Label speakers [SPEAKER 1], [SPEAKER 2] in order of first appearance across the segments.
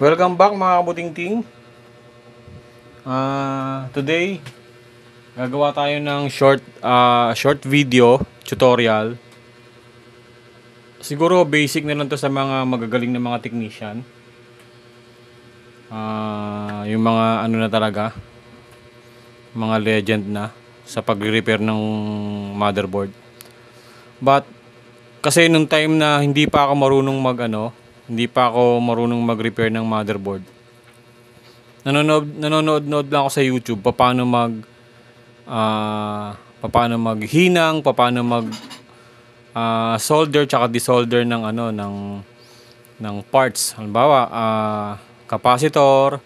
[SPEAKER 1] Welcome back mga kabutingting. Today gagawa tayo ng short video tutorial. Siguro basic na lang to sa mga magagaling na mga technician. Yung mga ano na talaga, mga legend na sa pagre-repair ng motherboard. But kasi nung time na hindi pa ako marunong mag-repair ng motherboard, nanonood lang ako sa YouTube paano maghinang, paano mag solder tsaka desolder ng ng parts. Halimbawa, capacitor,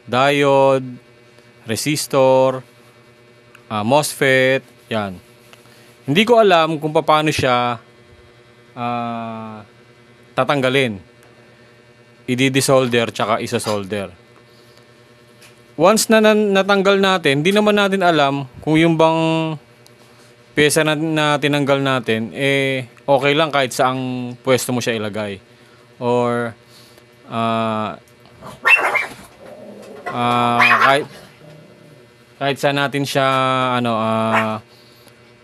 [SPEAKER 1] diode, resistor, MOSFET, yan. Hindi ko alam kung paano siya tatanggalin, i-desolder tsaka isa-solder. Once na natanggal natin, hindi naman natin alam kung yung bang pyesa na tinanggal natin okay lang kahit saang pwesto mo siya ilagay, or kahit saan natin siya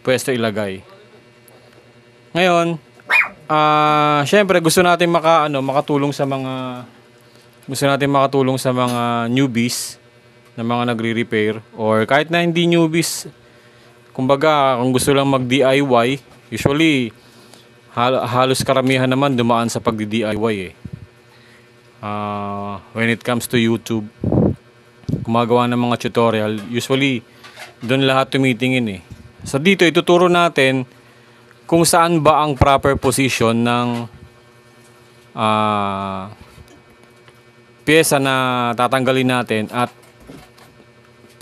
[SPEAKER 1] pwesto ilagay. Ngayon, syempre gusto natin makatulong sa mga newbies na mga nagre-repair, or kahit na hindi newbies. Kumbaga, kung gusto lang mag-DIY, usually halos karamihan naman dumaan sa pagdi-DIY when it comes to YouTube, gumagawa ng mga tutorial, usually doon lahat tumitingin So dito ituturo natin kung saan ba ang proper position ng pyesa na tatanggalin natin, at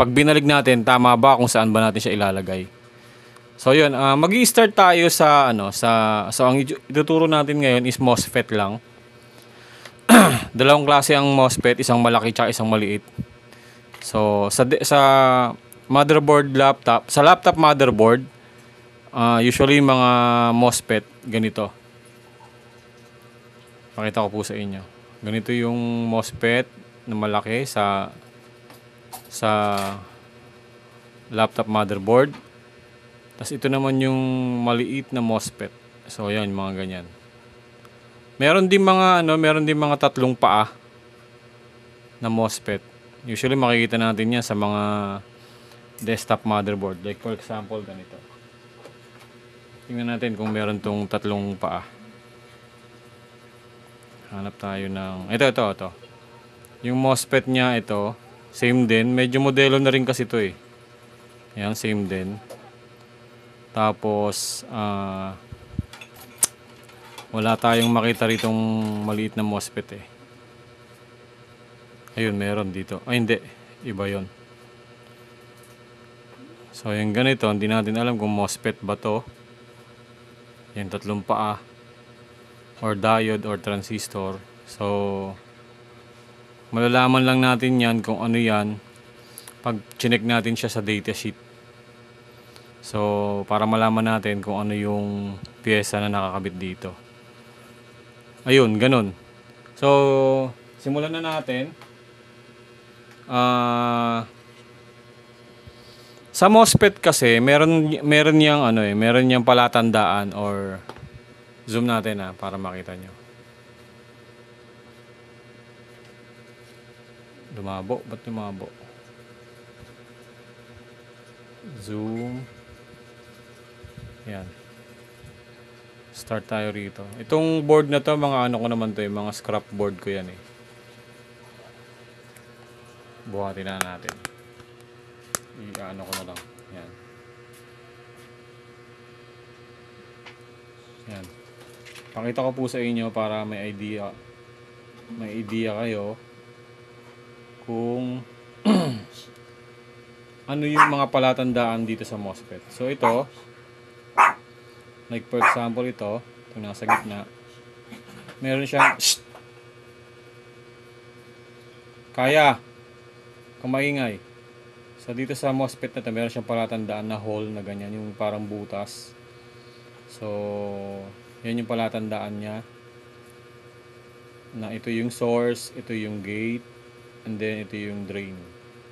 [SPEAKER 1] pag binalik natin, tama ba kung saan ba natin siya ilalagay. So yun, magi-start tayo sa ang ituturo natin ngayon is MOSFET lang. Dalawang klase ang MOSFET, isang malaki at isang maliit. So sa motherboard laptop, sa laptop motherboard, usually mga MOSFET ganito. Pakita ko po sa inyo. Ganito yung MOSFET na malaki sa laptop motherboard. Tapos ito naman yung maliit na MOSFET. So yan, mga ganyan. Meron din mga tatlong paa na MOSFET. Usually makikita natin yan sa mga desktop motherboard. Like for example, ganito. Tingnan natin kung meron tong tatlong paa. Hanap tayo ng ito. Yung MOSFET niya ito, same din. Medyo modelo na rin kasi ito Yan, same din. Tapos, wala tayong makita ritong maliit na MOSFET Ayun, meron dito. Ay, hindi. Iba yon. So, yung ganito, hindi natin alam kung MOSFET ba to. Yung tatlong paa, or diode, or transistor. So, malalaman lang natin yan kung ano yan pag chinek natin siya sa datasheet. So, para malaman natin kung ano yung pyesa na nakakabit dito. Ayun, ganun. So, simulan na natin. Sa MOSFET kasi, meron niyang palatandaan, or zoom natin para makita nyo. Lumabo? Ba't lumabo? Zoom. Yan. Start tayo rito. Itong board na to, mga ko naman to mga scrap board ko yan Buhatin na natin. I-ano ko na lang. Yan. Yan. Pakita ko po sa inyo para may idea kayo kung ano yung mga palatandaan dito sa MOSFET. So ito, like for example ito nasa gitna, meron siyang kaya kumaingay. So dito sa MOSFET na ito, meron siyang palatandaan na hole na ganyan, yung parang butas. So yan yung palatandaan niya. na ito yung source, ito yung gate, and then ito yung drain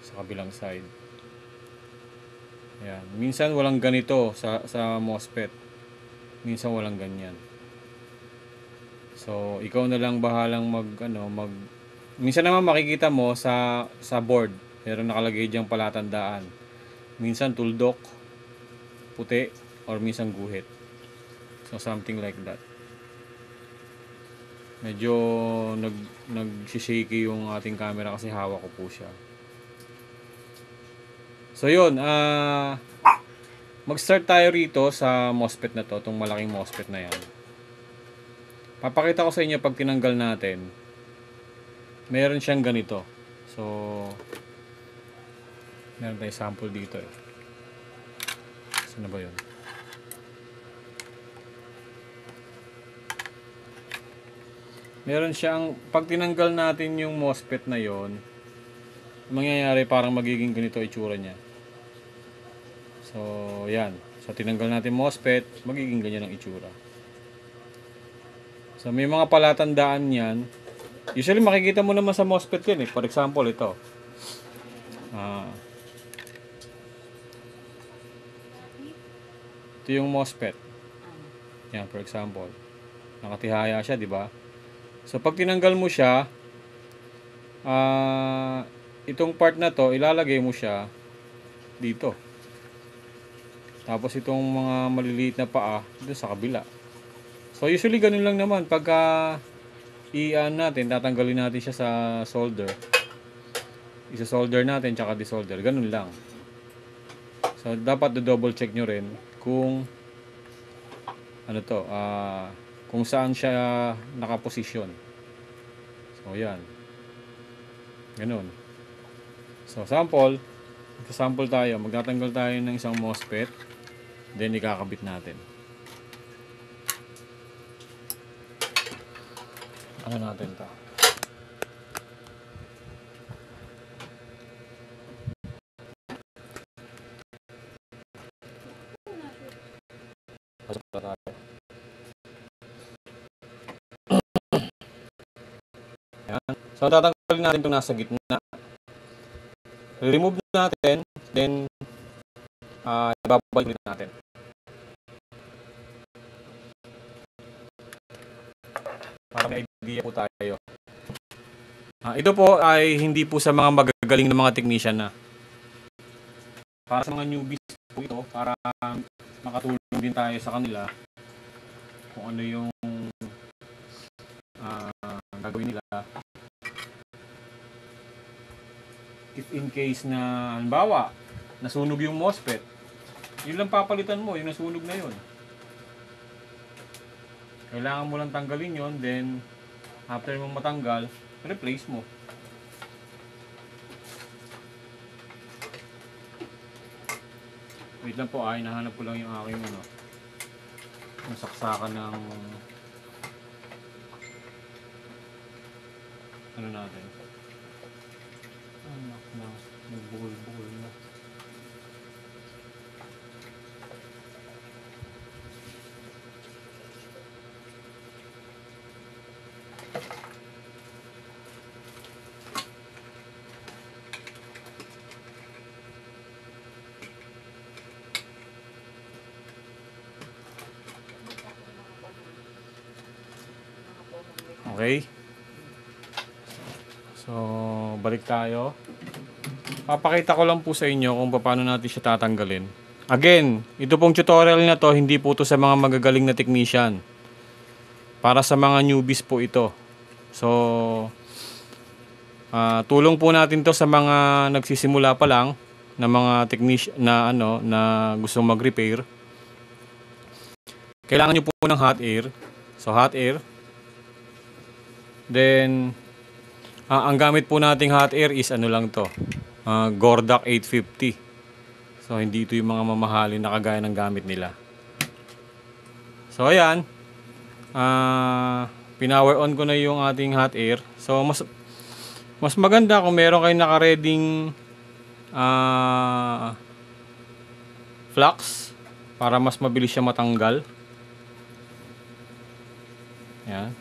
[SPEAKER 1] sa kabilang side. Ayan. Minsan walang ganito sa MOSFET. Minsan walang ganyan. So, ikaw na lang bahalang minsan naman makikita mo sa board, meron nakalagay diyang palatandaan. Minsan tuldok, puti, or minsan guhit. So, something like that. Medyo nag-shaky yung ating camera kasi hawak ko po siya. So, yun. Mag-start tayo rito sa MOSFET na to, itong malaking MOSFET na yan. Papakita ko sa inyo pag tinanggal natin. Meron siyang ganito. So, meron tayong sample dito eh. Saan na ba yun? Meron siyang, pag tinanggal natin yung MOSFET na yon, mangyayari parang magiging ganito itsura niya. So, yan. So, tinanggal natin MOSFET, magiging ganyan ang itsura. So, may mga palatandaan yan. Usually, makikita mo naman sa MOSFET yan eh. For example, ito. Ito yung MOSFET. Yan, for example. Nakatihaya siya, di ba? So, pag tinanggal mo siya, itong part na to, ilalagay mo siya dito. Tapos, itong mga maliliit na paa, dito sa kabila. So, usually, ganun lang naman. Pagka natin, tatanggalin natin siya sa solder. Isa-solder natin, tsaka desolder. Ganun lang. So, dapat do-double check nyo rin kung kung saan siya nakaposisyon. So, yan. Ganun. So, sample. Sample tayo. Magtatanggal tayo ng isang MOSFET. Then, ikakabit natin. Ano natin ito? Pasok na tayo. Ayan. So, tatanggalin natin itong nasa gitna. Remove natin. Then, ibabalik natin. Para may idea po tayo. Ito po ay hindi po sa mga magagaling na mga technician na. Para sa mga newbies po ito, para makatulong din tayo sa kanila kung ano yung gagawin nila. If in case na, halimbawa, nasunog yung MOSFET, yun lang papalitan mo, yung nasunog na yun. Kailangan mo lang tanggalin yon, then after mo matanggal, replace mo. Wait lang po, nahanap ko lang yung aking yung saksakan ng ano natin. Anak na, nagbukol-bukol na. Okay. So, balik tayo. Papakita ko lang po sa inyo kung paano natin siya tatanggalin. Again, ito pong tutorial na to, hindi po to sa mga magagaling na technician. Para sa mga newbies po ito. So, tulong po natin to sa mga nagsisimula pa lang na mga technician na gustong mag-repair. Kailangan nyo po ng hot air. So, hot air. Then, ang gamit po nating hot air is lang to. Gordak 850. So, hindi ito yung mga mamahalin na kagaya ng gamit nila. So, ayan. Pinower on ko na yung ating hot air. So, mas maganda kung meron kayo naka-reading flux para mas mabilis siya matanggal. Ayan.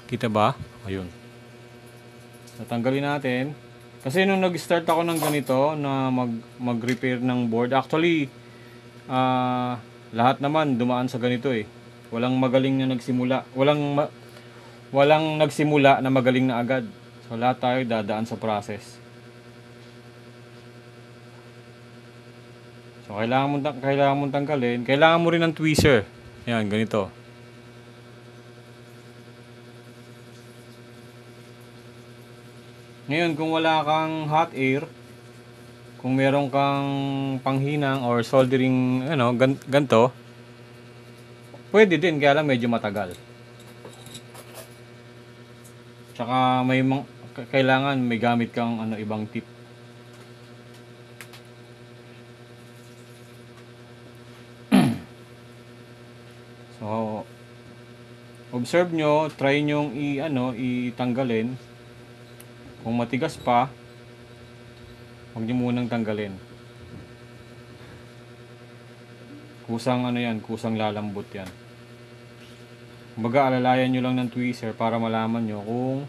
[SPEAKER 1] Kita ba? Ayun. Natanggalin natin. Kasi nung nag-start ako ng ganito na mag-repair ng board, actually lahat naman dumaan sa ganito eh. Walang magaling na nagsimula. Walang nagsimula na magaling na agad. So lahat tayo dadaan sa process. So kailangan mong tanggalin. Kailangan mo rin ng tweezer. Yan, ganito. Ngayon, kung wala kang hot air, kung meron kang panghinang or soldering, ganto, pwede din, kaya lang medyo matagal. Tsaka kailangan may gamit kang ibang tip. So, observe nyo, try nyong itanggalin. Kung matigas pa, huwag nyo munang tanggalin. Kusang kusang lalambot yan. Kumbaga, alalayan nyo lang ng tweezer para malaman nyo kung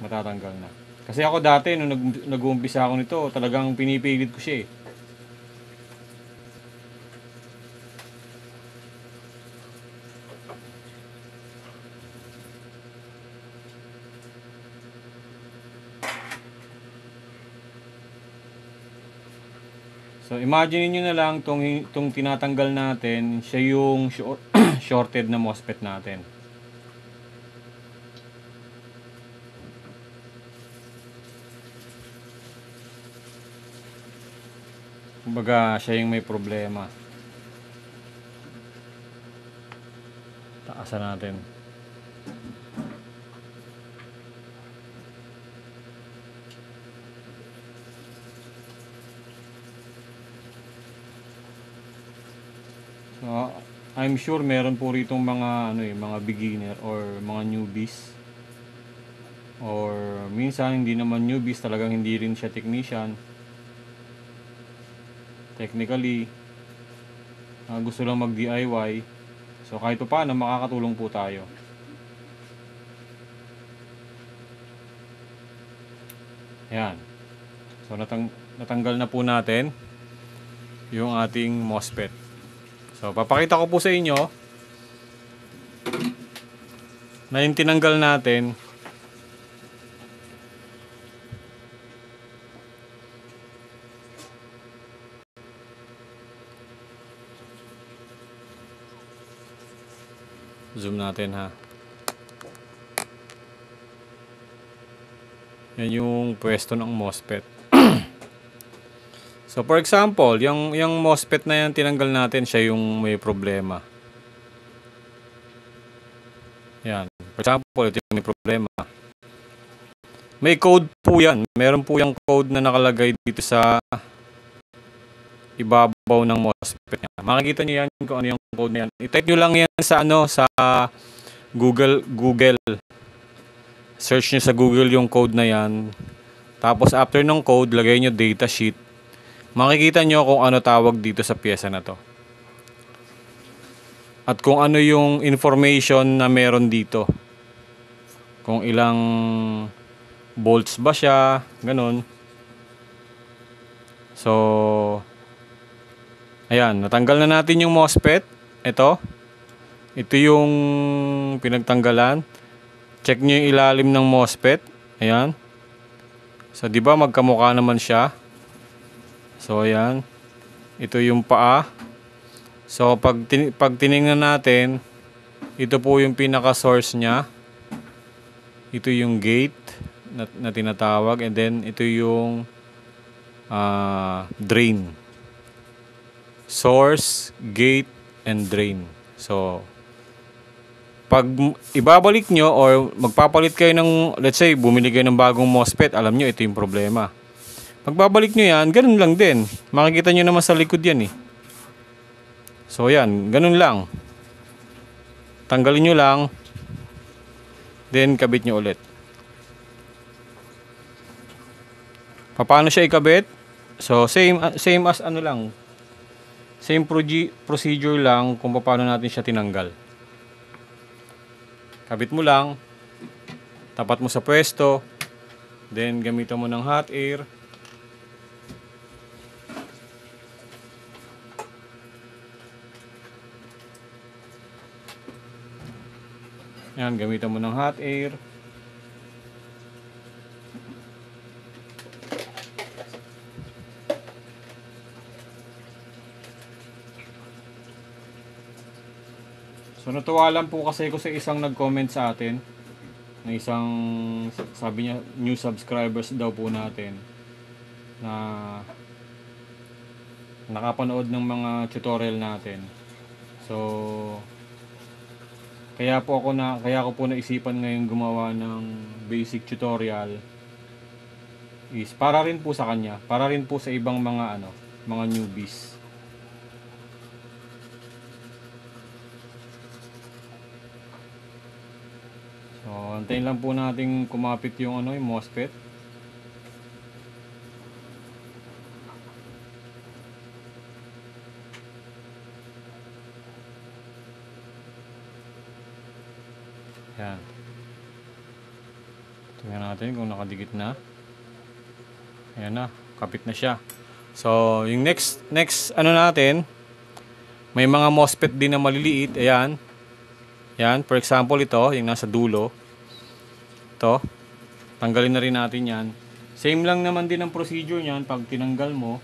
[SPEAKER 1] matatanggal na. Kasi ako dati, nung nag-uumpisa ako nito, talagang pinipilit ko siya eh. So imagine niyo na lang tong tinatanggal natin, siya yung shorted na MOSFET natin. Kumbaga, siya yung may problema. Taasan natin. So, I'm sure meron po ritong mga beginner or mga newbies. Or minsan hindi naman newbies, talagang hindi rin siya technician. Technically, gusto lang mag-DIY. So kahit pa paano makakatulong po tayo. Ayan. So natanggal na po natin yung ating MOSFET. So, papakita ko po sa inyo na yung tinanggal natin zoom natin ha. Yan yung pwesto ng MOSFET. So for example, yung MOSFET na yan tinanggal natin, siya yung may problema. Yan. For example, ito yung may problema. May code po yan. Meron po yung code na nakalagay dito sa ibabaw ng MOSFET niya. Makikita niyo yan kung ano yung code na yan. I-type nyo lang yan sa Google. Search nyo sa Google yung code na yan. Tapos after ng code, lagay nyo datasheet. Makikita nyo kung ano tawag dito sa pyesa na to. At kung ano yung information na meron dito. Kung ilang volts ba siya, ganun. So, ayan, natanggal na natin yung MOSFET. Ito yung pinagtanggalan. Check nyo yung ilalim ng MOSFET. Ayan. So, di ba magkamukha naman siya? So, ayan. Ito yung paa. So, pag tinignan natin, ito po yung pinaka-source niya. Ito yung gate na tinatawag. And then, ito yung drain. Source, gate, and drain. So, pag ibabalik nyo or magpapalit kayo ng, let's say, bumili kayo ng bagong MOSFET, alam nyo, ito yung problema. Pagbabalik nyo yan, ganun lang din. Makikita nyo naman sa likod yan eh. So yan, ganun lang. Tanggalin nyo lang. Then kabit nyo ulit. Paano siya ikabit? So same as same procedure lang kung paano natin siya tinanggal. Kabit mo lang, tapat mo sa pwesto, then gamitan mo ng hot air. Yan, gamitan mo ng hot air. So natuwa lang po kasi ko sa isang nag-comment sa atin, na isang sabi niya new subscribers daw po natin na nakapanood ng mga tutorial natin. So kaya ko po naisipan ngayon gumawa ng basic tutorial is para rin po sa kanya, para rin po sa ibang mga mga newbies. So, antayin lang po natin kumapit yung yung MOSFET. Yan. Tingnan natin kung nakadikit na. Ayan na, kapit na siya. So, yung next natin, may mga MOSFET din na maliliit. Ayan. Yan, for example ito, yung nasa dulo. Ito. Tanggalin na rin natin yan. Same lang naman din ang procedure niyan pag tinanggal mo.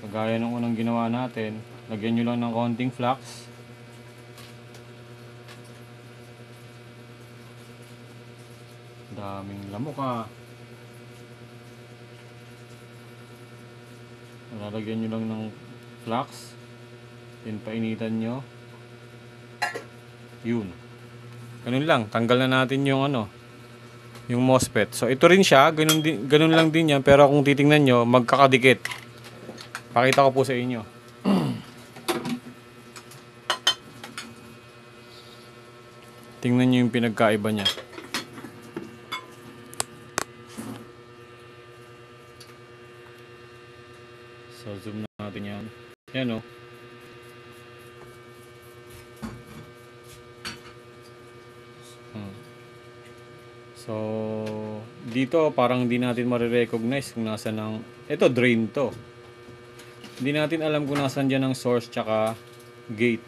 [SPEAKER 1] Kagaya ng unang ginawa natin. Lagyan nyo lang ng konting flux. Daming lamok Lalagyan nyo lang ng flux. Then painitan nyo. Yun. Ganun lang. Tanggal na natin yung yung MOSFET. So ito rin siya. Ganun lang din yan. Pero kung titingnan nyo, magkakadikit. Pakita ko po sa inyo. Tingnan nyo yung pinagkaiba niya. So zoom natin yan. Yan So, dito parang hindi natin marirecognize kung nasa ito drain to. Hindi natin alam kung nasan dyan ang source tsaka gate.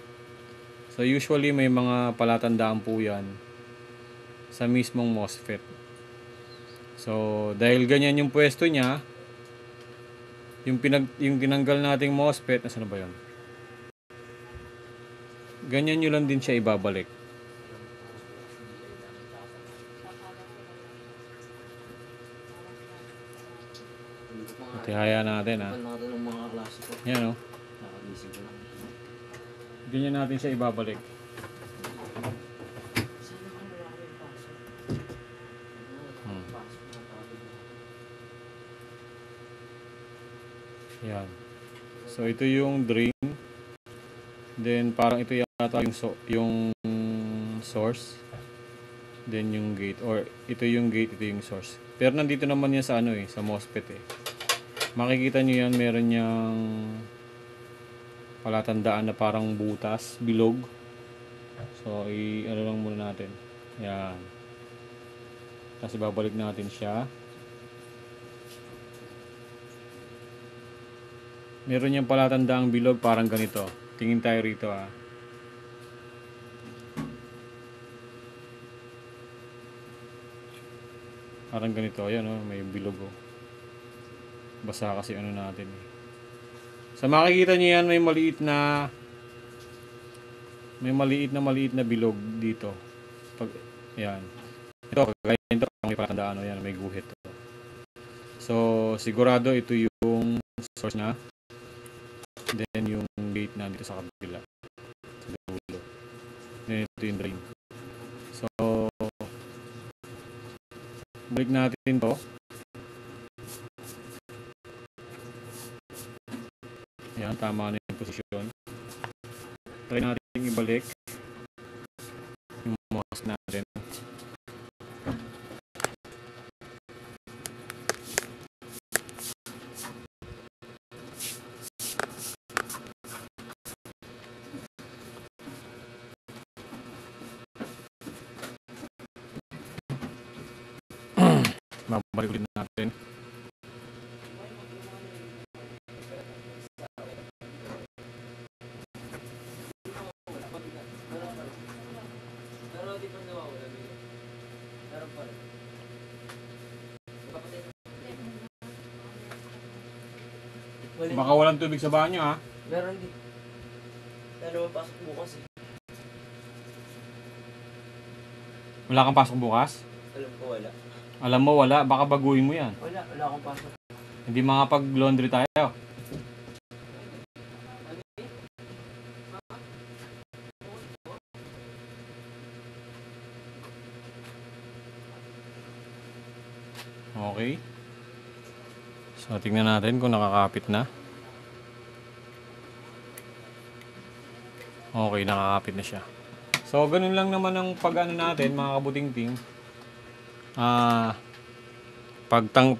[SPEAKER 1] So, usually may mga palatandaan po yan sa mismong MOSFET. So, dahil ganyan yung pwesto niya, yung tinanggal nating MOSFET, nasaan na ba yun? Ganyan nyo lang din siya ibabalik. Tihaya natin Yan Ganyan natin siya ibabalik. Yan. So ito yung drain. Then parang ito yata yung source. Then yung gate, or ito yung gate, ito yung source. Pero nandito naman yan sa sa MOSFET Makikita nyo yan, meron niyang palatandaan na parang butas, bilog. So lang muna natin. Yan. Tapos babalik natin siya. Meron niyang palatandaang bilog, parang ganito. Tingin tayo rito Parang ganito, ayan may bilog Basa kasi natin So makikita niyo yan, may maliit na bilog dito. Yan. Ito, kagaya nito, may palatandaan yan, may guhit. So sigurado ito yung source na. Then yung gate na dito sa kabila. Sa dulo. Then ito yung drain. So balik natin to. Yan, tama na yung posisyon. Try natin ibalik yung mouse natin. balik ulit natin. Baka walang tubig sa banyo ha.
[SPEAKER 2] Meron din. Pero pasok bukas eh.
[SPEAKER 1] Wala kang pasok bukas?
[SPEAKER 2] Alam ko wala.
[SPEAKER 1] Alam mo wala, baka baguhin mo yan.
[SPEAKER 2] Wala akong pasok.
[SPEAKER 1] Hindi makapag-laundry tayo. Okay. So, tingnan natin kung nakakapit na. Okay, nakakapit na siya. So, ganun lang naman ang pag-ano natin, mga kabuting-ting.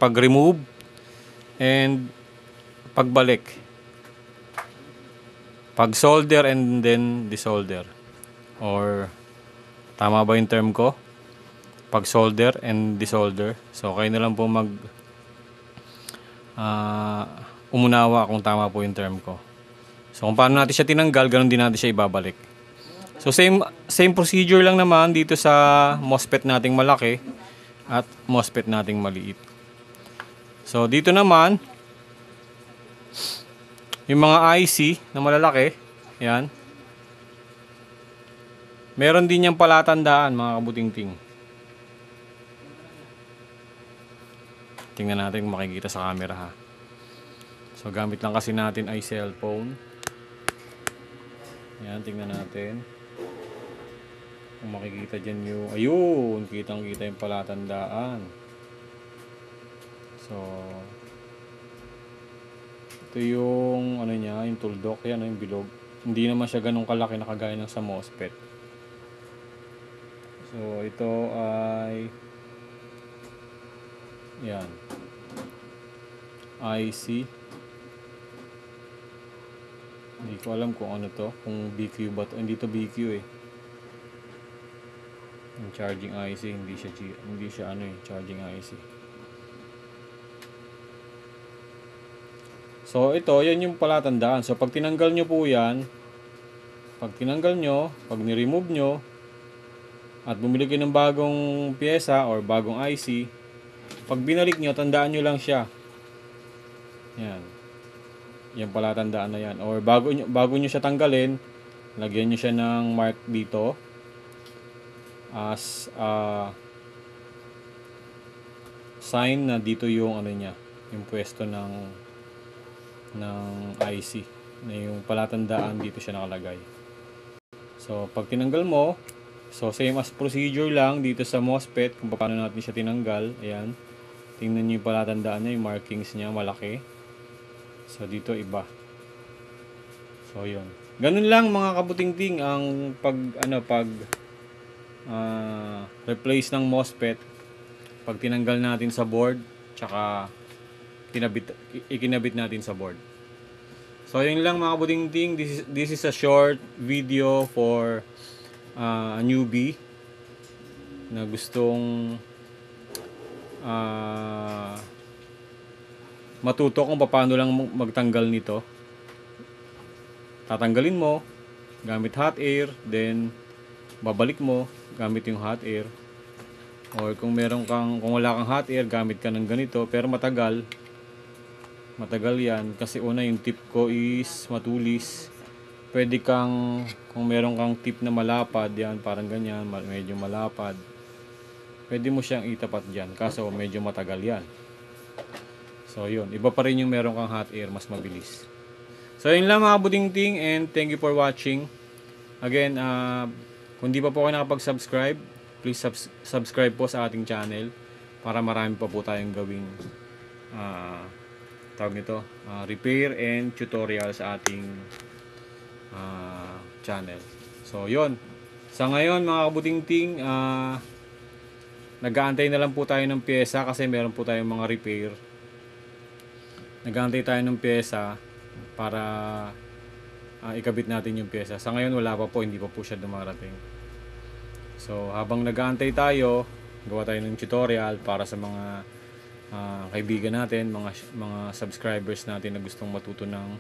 [SPEAKER 1] Pag-remove and pagbalik. Pag-solder and then desolder. Or, tama ba yung term ko? Pag-solder and desolder. So, kayo na lang po umunawa kung tama po yung term ko. So, kung paano natin siya tinanggal, ganun din natin siya ibabalik. So, same procedure lang naman dito sa MOSFET nating malaki at MOSFET nating maliit. So, dito naman, yung mga IC na malalaki, yan. Meron din yung palatandaan, mga kabuting-ting. Tingnan natin kung makikita sa camera ha. So, gamit lang kasi natin ay cellphone. Yan, tingnan natin. Kung makikita dyan yung... Ayun! Kitang-kita yung palatandaan. So... Ito yung... Ano niya, yung tuldok. Yan, yung bilog. Hindi naman siya ganun kalaki na kagaya ng sa MOSFET. So, ito ay... Yan. IC. Hindi ko alam kung ano to. Kung BQ ba to. Hindi to BQ eh. Yung charging IC. Hindi siya ano eh. Charging IC. So ito. Yan yung palatandaan. So pag tinanggal nyo po yan. Pag tinanggal nyo. Pag ni-remove nyo. At bumili kayo ng bagong pyesa or bagong IC. Pag binalik nyo. Tandaan nyo lang siya. Yan. Yung palatandaan na yan. Or bago nyo siya tanggalin, lagyan nyo siya ng mark dito as sign na dito yung ano niya, yung pwesto ng IC na yung palatandaan dito siya nakalagay. So pag tinanggal mo, so same as procedure lang dito sa MOSFET kung paano natin siya tinanggal. Ayan. Tingnan nyo yung palatandaan niya, yung markings niya malaki. So dito iba. So yun. Ganun lang mga kabuting-ting ang replace ng MOSFET pag tinanggal natin sa board tsaka ikinabit natin sa board. So yun lang mga kabuting-ting. This is a short video for a newbie na gustong matuto kung paano lang magtanggal nito. Tatanggalin mo gamit hot air, then babalik mo gamit yung hot air. Or kung wala kang hot air, gamit ka ng ganito, pero matagal yan kasi una yung tip ko is matulis. Pwede kung meron kang tip na malapad, yan parang ganyan, medyo malapad. Pwede mo siyang itapat diyan, kaso medyo matagal yan. So yun, iba pa rin yung meron kang hot air, mas mabilis. So yun lang mga kabuting-ting, and thank you for watching. Again, kung di pa po kayo nakapag-subscribe, please subscribe po sa ating channel para marami pa po tayong gawing repair and tutorial sa ating channel. So yun, sa ngayon mga kabuting-ting, nag-aantay na lang po tayo ng pyesa kasi meron po tayong mga repair. Nag-aantay tayo ng pyesa para ikabit natin yung pyesa. Sa ngayon wala pa po, hindi pa po siya dumarating. So habang nag-aantay tayo, gawa tayo ng tutorial para sa mga kaibigan natin, mga subscribers natin na gustong matuto ng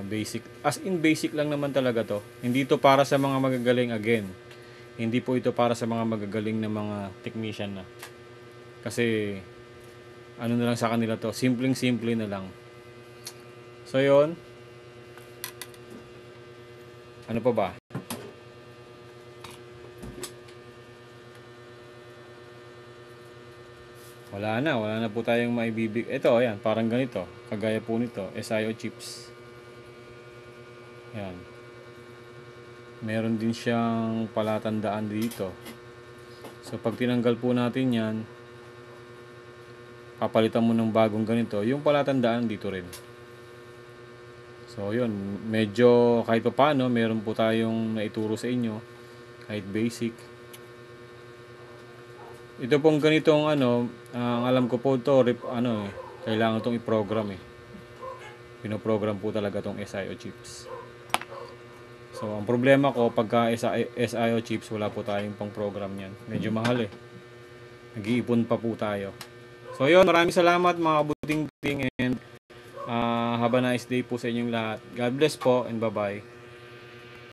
[SPEAKER 1] basic. As in basic lang naman talaga to. Hindi to para sa mga magagaling again. Hindi po ito para sa mga magagaling na mga technician na. Kasi ano na lang sa kanila to, simpleng-simple na lang. So yon. Ano pa ba? Wala na po tayong maibibig. Ito, ayan, parang ganito. Kagaya po nito, SIO chips. Ayan. Meron din siyang palatandaan dito. So, pag tinanggal po natin yan, papalitan mo ng bagong ganito, yung palatandaan dito rin. So, yun. Medyo kahit pa paano, meron po tayong naituro sa inyo. Kahit basic. Ito pong ganitong ang alam ko po ito, kailangan itong i-program eh. Pinoprogram po talaga itong SIO chips. So, ang problema ko, pagka SIO chips, wala po tayong pang program yan. Medyo mahal eh. Nag-iipon pa po tayo. So, yun. Maraming salamat mga buting-buting and have a nice day po sa inyong lahat. God bless po and bye-bye.